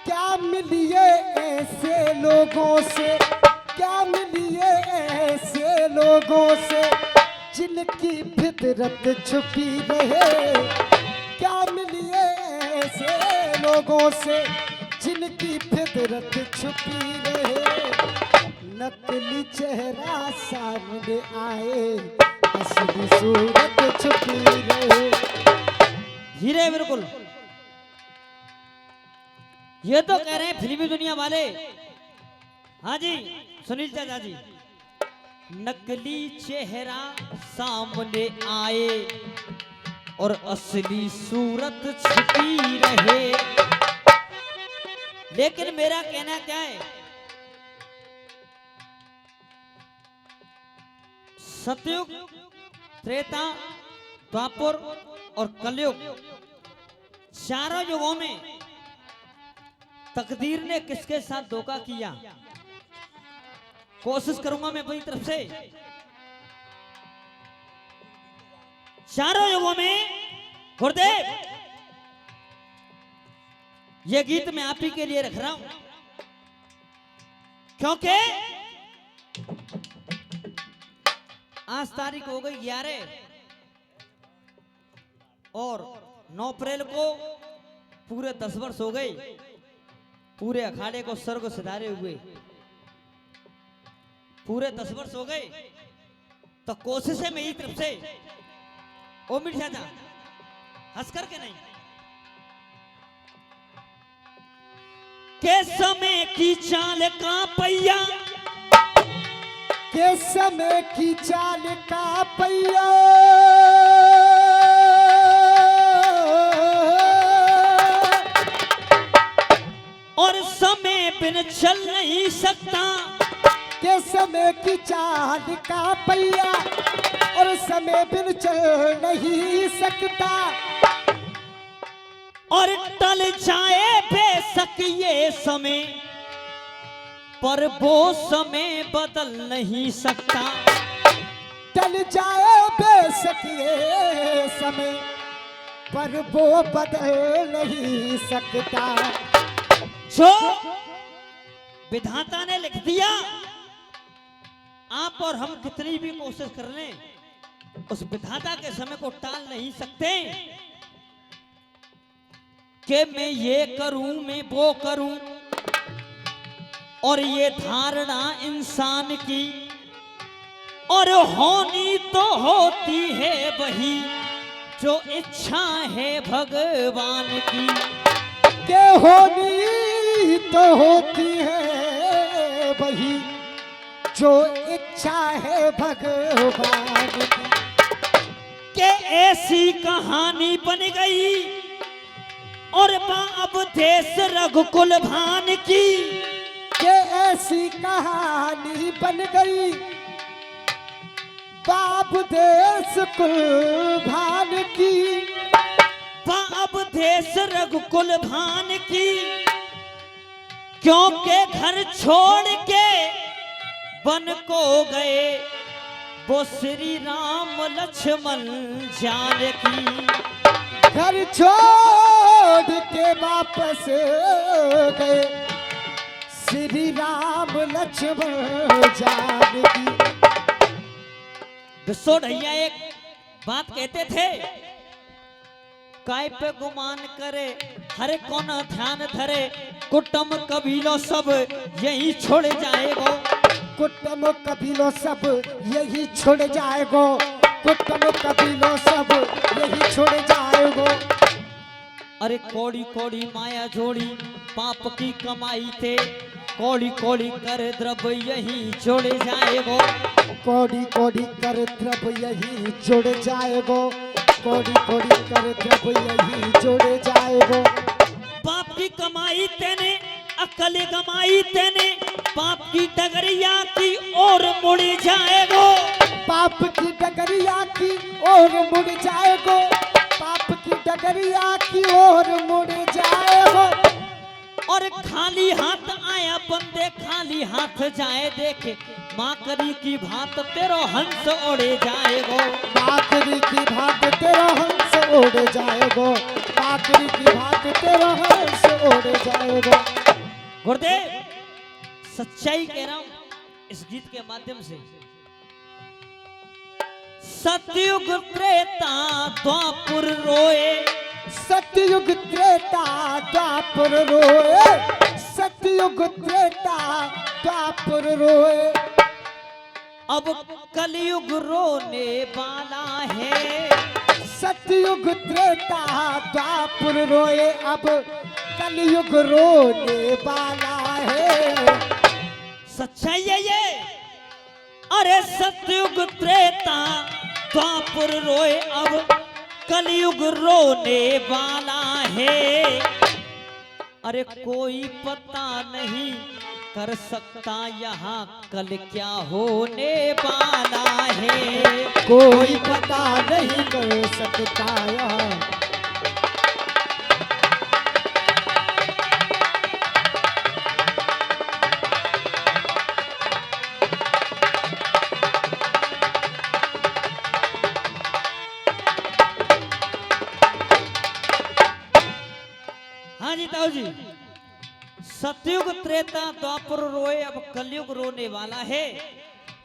क्या मिलिए ऐसे लोगों से, क्या मिलिए ऐसे लोगों से जिनकी फितरत छुपी रहे। क्या मिलिए ऐसे लोगों से जिनकी फितरत छुपी रहे। नकली चेहरा सामने आए, असली सूरत छुपी रहे। हीरे बिल्कुल ये तो कह रहे हैं फिल्मी दुनिया वाले। हाँ जी सुनील चाचा जी, नकली चेहरा सामने आए और असली सूरत छुपी रहे। लेकिन मेरा कहना क्या है, सतयुग, त्रेता, द्वापर और कलयुग, चारों युगों में तकदीर ने किसके साथ धोखा किया। कोशिश करूंगा मैं अपनी तरफ से। चारों युगों में गुरुदेव, यह गीत मैं आप ही के लिए रख रहा हूं, क्योंकि आज तारीख हो गई 11 और 9 अप्रैल को पूरे 10 वर्ष हो गए पूरे अखाड़े को स्वर्ग सिधारे हुए। पूरे 10 वर्ष हो गए, तो कोशिश है मेरी तरफ से। ओ मिट चाचा हंस करके नहीं, के समय की चाल का पहिया, के समय की चाल का पहिया और समय बिन चल नहीं सकता। के समय की चाल का पहिया और समय बिन चल नहीं सकता। और टल जाए बेशक ये समय, पर वो समय बदल नहीं सकता। टल जाए बेशक ये समय, पर वो बदल नहीं सकता। जो विधाता ने लिख दिया, आप और हम कितनी भी कोशिश कर लें, उस विधाता के समय को टाल नहीं सकते। कि मैं ये करूं, मैं वो करूं, और ये धारणा इंसान की, और होनी तो होती है वही जो इच्छा है भगवान की। के होनी तो होती है वही जो इच्छा है भगवान की। के ऐसी कहानी बन गई और अब देश रघुकुल भान की। के ऐसी कहानी बन गई बाप देश कुल की। अब देश रघुकुल भान की, क्योंकि घर छोड़ के वन को गए वो श्री राम लक्ष्मण जानकी। घर छोड़ के वापस गए श्री राम लक्ष्मण जानकी। विश्व ढैया एक बात कहते थे, काय पे गुमान करे हरे कौन ध्यान धरे, कुटुंब कबीलों सब यही छोड़ जाएगो। कुटुंब कबीलों सब यही छोड़ जाएगो। कुटुंब कबीलों सब यही छोड़ जाएगो। अरे कौड़ी कौड़ी माया जोड़ी पाप की कमाई थे, कौड़ी कौड़ी कर द्रव्य यही जोड़ जाएगो। कौड़ी कौड़ी कर द्रव्य यही जोड़ जाएगो। कौड़ी कौड़ी कर द्रव्य यही जोड़ जाएगो। पाप की कमाई तेने अकल गमाई तेने, पाप की डगरिया की ओर मुड़ जाएगो। पाप की डगरिया की ओर मुड़ जाएगो। पाप की डगरिया की ओर मुड़ जाएगो। और खाली हाथ आया बंदे खाली हाथ जाए, देखे माकरी की भांत तेरो हंस उड़े जाएगो। माकरी की भांत तेरो हंस उड़ जाएगो। काकड़ी की भांति तेरा हर्ष उड़ जाएगा। गुरुदेव सच्चाई कह रहा हूं इस गीत के माध्यम से। सतयुग त्रेता द्वापर रोए, सतयुग त्रेता द्वापर रोए, सतयुग त्रेता द्वापर रोए, अब कलयुग रोने वाला है। सतयुग त्रेता द्वापर रोए, अब कलयुग रोने वाला है। सच्चाई है ये। अरे सतयुग त्रेता द्वापर रोए, अब कलयुग रोने वाला है। अरे कोई पता नहीं कर सकता यहाँ कल क्या होने वाला है। कोई पता नहीं कर सकता यहाँ। हाँ जी ताऊ जी, सतयुग त्रेता द्वापर रोए, अब कलयुग रोने वाला है।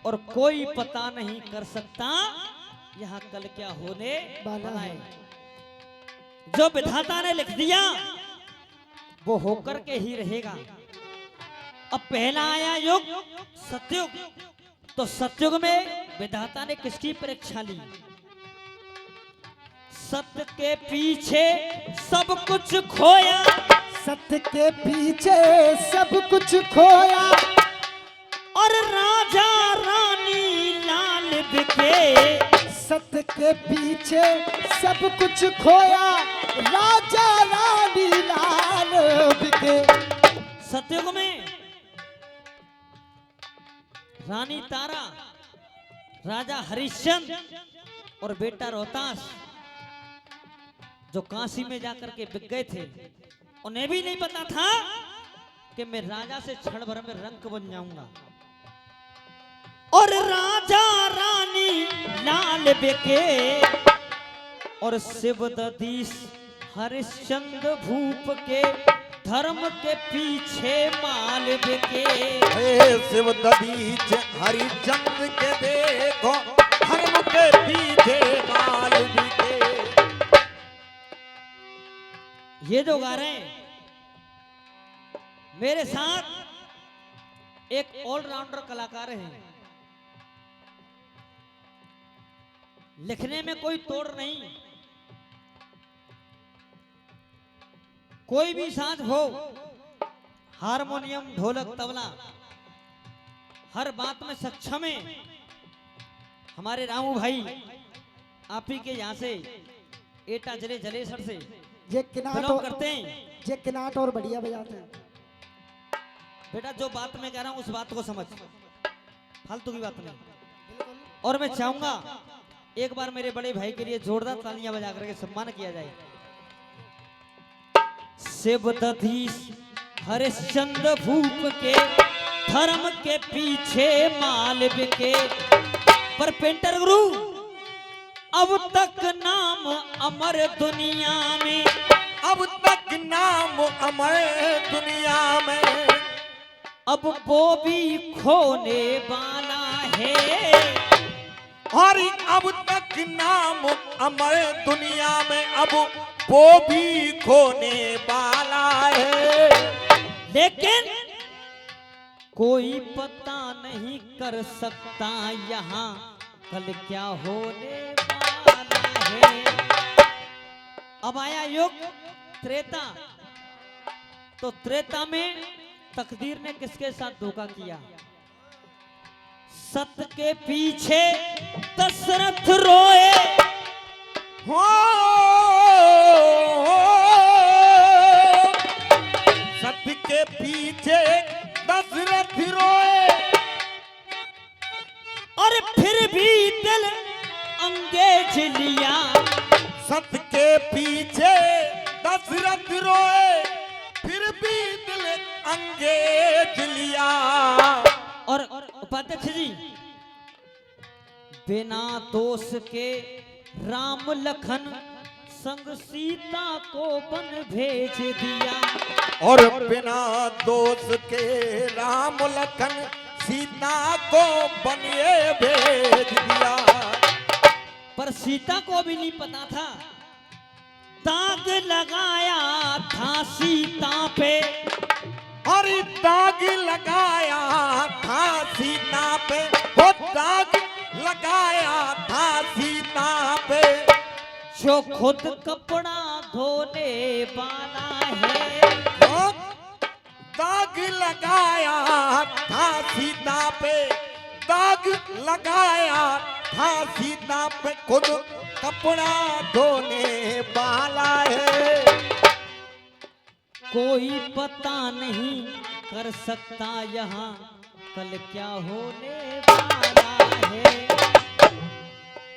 और कोई पता नहीं कर सकता यहाँ कल क्या होने वाला है। जो विधाता ने लिख दिया वो होकर के ही रहेगा। अब पहला आया युग सतयुग, तो सतयुग में विधाता ने किसकी परीक्षा ली? सत्य के पीछे सब कुछ खोया, सत्य के पीछे सब कुछ खोया, और राजा रानी लाल बिके। सत्य के पीछे सब कुछ खोया, राजा रानी लाल बिके। सतयुग में रानी तारा, राजा हरिश्चंद्र और बेटा रोहतास जो काशी में जाकर के बिक गए थे, उन्हें भी नहीं पता था कि मैं राजा से क्षण भर में रंक बन जाऊंगा। और राजा रानी लाल बिके, और शिवदधीश हरिश्चंद्र भूप के धर्म के पीछे माल बिके। हे शिवदधीश हरिश्चंद्र के देखो धर्म के पीछे माल बिके। ये जो गा रहे हैं मेरे साथ एक ऑलराउंडर कलाकार हैं। लिखने में कोई तोड़ नहीं, कोई भी साज हो, हारमोनियम ढोलक तबला हर बात में सक्षम है। हमारे रामू भाई आप ही के यहाँ से एटा जिले जलेसर से ये किनाट बिलोंग करते हैं। ये किनाट और बढ़िया बजाते हैं। बेटा जो बात मैं कह रहा हूं उस बात को समझ, फालतू की बात नहीं। और मैं चाहूंगा एक बार मेरे बड़े भाई के लिए जोरदार तालियां बजा करके सम्मान किया जाए। शिवदधीश हरिश्चंद्र भूप के धर्म के पीछे माल बिके। पर पेंटर गुरु अब तक नाम अमर दुनिया में, अब तक नाम अमर दुनिया में, अब वो भी खोने वाला है। और अब तक नाम अमर दुनिया में, अब वो भी खोने वाला है। लेकिन कोई पता नहीं कर सकता यहाँ कल क्या होने वाला है। अब आया युग त्रेता, तो त्रेता में तकदीर ने किसके साथ धोखा किया? सत्य के पीछे दशरथ रोए, हो सत्य के पीछे दशरथ रोए, और फिर भी दिल अंगेज लिया। सत्य के पीछे दशरथ रोए, फिर भी दिल अंगेज लिया। और उपाध्यक्ष जी, बिना दोष के राम लखन संग सीता को वन भेज दिया। और बिना दोष के राम लखन सीता को बनिए भेज दिया। पर सीता को भी नहीं पता था, दाग लगाया था सीता पे। और दाग लगाया था सीता पे, वो दाग लगाया था सीता पे। जो खुद कपड़ा धोने वाला है, वो दाग लगाया था सीता पे, दाग लगाया था सीता पे, खुद कपड़ा धोने वाला है। कोई पता नहीं कर सकता यहाँ कल क्या होने वाला है।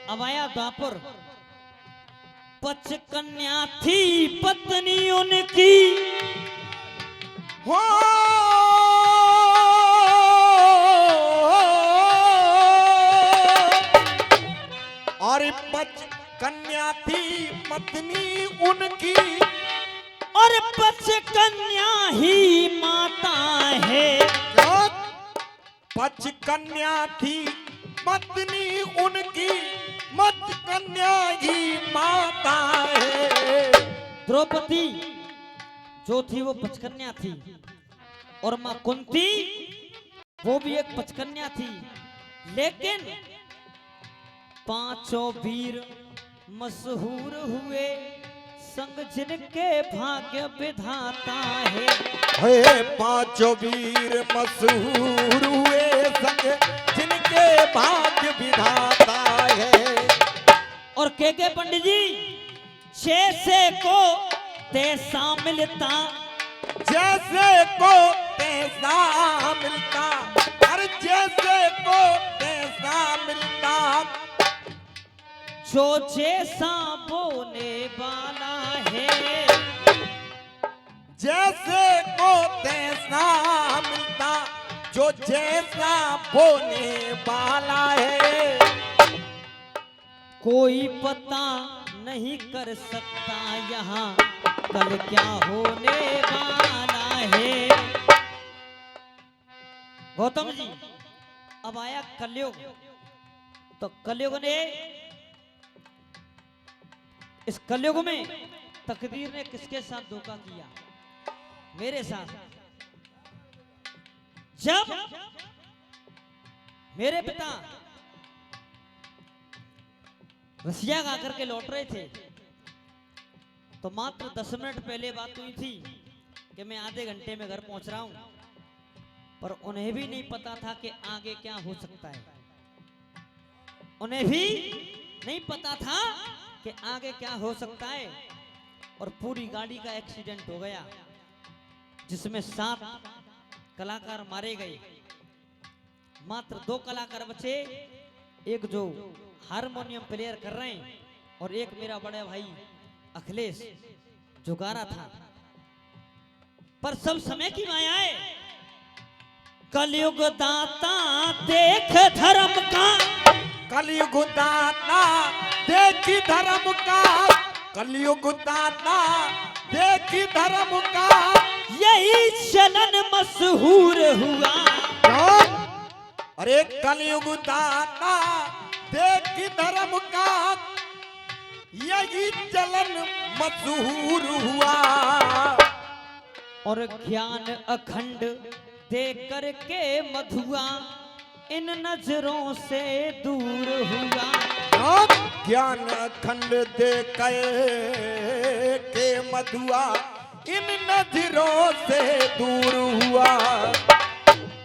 अब आया द्वापर। पचकन्या थी पत्नी उनकी, हो और पचकन्या थी पत्नी उनकी, और पचकन्या ही माता है। पचकन्या थी पत्नी उनकी, पचकन्या ही माता है। द्रौपदी जो थी वो पचकन्या थी, और मां कुंती वो भी एक पचकन्या थी। लेकिन पांचों वीर मशहूर हुए, संग जिनके भाग्य विधाता है। हे पांचों वीर मशहूर हुए, संग जिनके भाग्य विधाता है। और के पंडित जी, जैसे को तैसा मिलता, जैसे को तैसा मिलता, हर जैसे को तैसा मिलता। जो जैसा बोने वाला है, जैसे को तैसा मिलता, जो जैसा बोने वाला है। कोई पता नहीं कर सकता यहाँ कल क्या होने वाला है। गौतम जी, अब आया कलयुग। तो कलयुग ने, इस कलयुग में तकदीर ने किसके साथ धोखा किया? मेरे साथ। जब मेरे पिता रसिया गा करके लौट रहे थे, तो मात्र 10 मिनट पहले बात हुई थी कि मैं आधे घंटे में घर पहुंच रहा हूं। पर उन्हें भी नहीं पता था कि आगे क्या हो सकता है। उन्हें भी नहीं पता था कि आगे क्या हो सकता है। और पूरी गाड़ी का एक्सीडेंट हो गया, जिसमें 7 कलाकार मारे गए। मात्र 2 कलाकार बचे, एक जो हारमोनियम प्लेयर कर रहे हैं, और एक मेरा बड़ा भाई अखिलेश जो गा रहा था। पर सब समय की माया है। कलयुग दाता देख धर्म का, कलयुग दाता देख धर्म का, कलयुग दाता देख धर्म का। यही चलन मशहूर हुआ। अरे कलयुग दाता देख धर्म का, यही चलन मशहूर हुआ। और ज्ञान अखंड दे करके मधुआ इन नजरों से दूर हुआ। ज्ञान अखंड दे के मधुआ इन नजरों से दूर हुआ।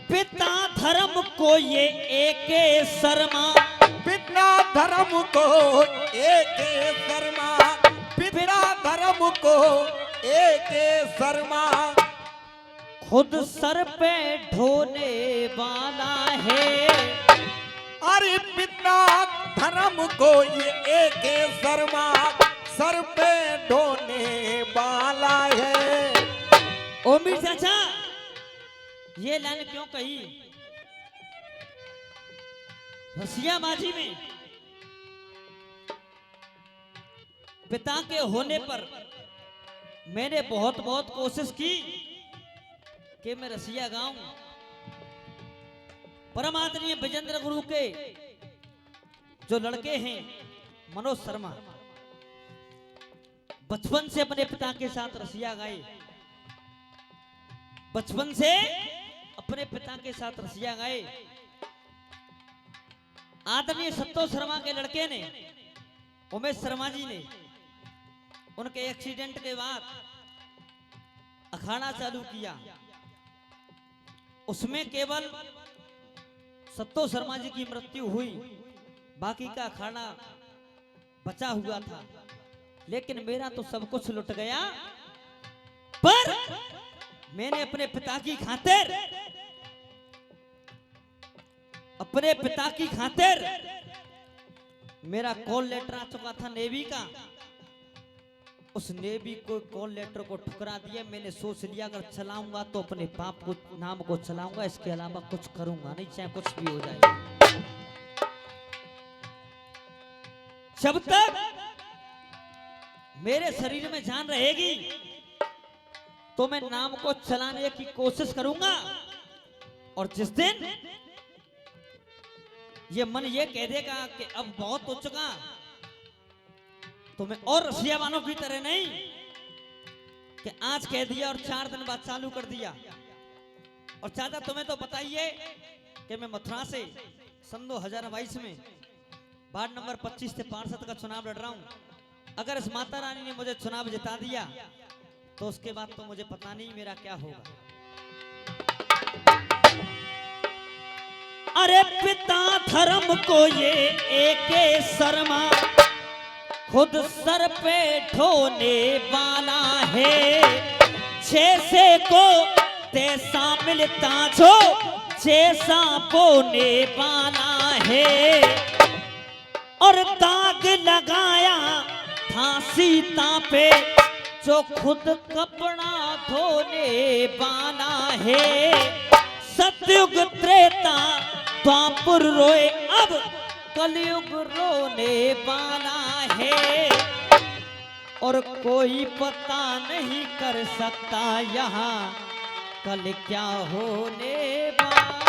पिता धर्म को ये एक शर्मा, पिता धर्म को एक शर्मा, पिता धर्म को एक शर्मा। खुद सर पे ढोने वाला है। अरे पिता धर्म को ये एक शर्मा, सर पे ढोने वाला है। ओ मीर चाचा, ये लाइन क्यों कही? रसियाबाजी में पिता के होने पर मैंने बहुत बहुत कोशिश की कि मैं रसिया गाऊं। परम आदरणीय विजेंद्र गुरु के जो लड़के हैं मनोज शर्मा, बचपन से अपने पिता के साथ रसिया गाए, बचपन से अपने पिता के साथ रसिया गाए। आदरणीय संतोष शर्मा के लड़के ने, उमेश शर्मा जी ने, उनके एक्सीडेंट के बाद अखाड़ा चालू किया। उसमें केवल संतोष शर्मा जी की मृत्यु हुई, बाकी का अखाड़ा बचा हुआ था। लेकिन मेरा तो सब कुछ लुट गया। पर मैंने अपने पिता की खातिर, अपने पिता की खातिर, मेरा कॉल लेटर आ चुका था नेवी का, उस नेवी को कॉल लेटर को ठुकरा दिया। मैंने सोच लिया अगर चलाऊंगा तो अपने बाप को नाम को चलाऊंगा, इसके अलावा कुछ करूंगा नहीं, चाहे कुछ भी हो जाए। जब तक मेरे शरीर में जान रहेगी तो मैं नाम को चलाने की कोशिश करूंगा। और जिस दिन ये मन ये कह देगा कि अब बहुत हो चुका, तो मैं और रसिया वालों की तरह नहीं कि आज कह दिया और 4 दिन बाद चालू कर दिया। और चाचा तुम्हें तो बताइए कि मैं मथुरा से सन 2022 में वार्ड नंबर 25 से पार्षद का चुनाव लड़ रहा हूं। अगर इस माता रानी ने मुझे चुनाव जिता दिया तो उसके बाद तो मुझे पता नहीं मेरा क्या होगा। अरे पिता धर्म को ये एक शर्मा खुद सर पे ढोने वाला है, जैसे को तैसा मिलता जो जैसा बोने वाला है। और दाग लगाया था सीता पे जो खुद कपड़ा धोने वाला है। सतयुग त्रेता द्वापर रोए, अब कलयुग रोने वाला है। और कोई पता नहीं कर सकता यहाँ कल क्या होने वाला।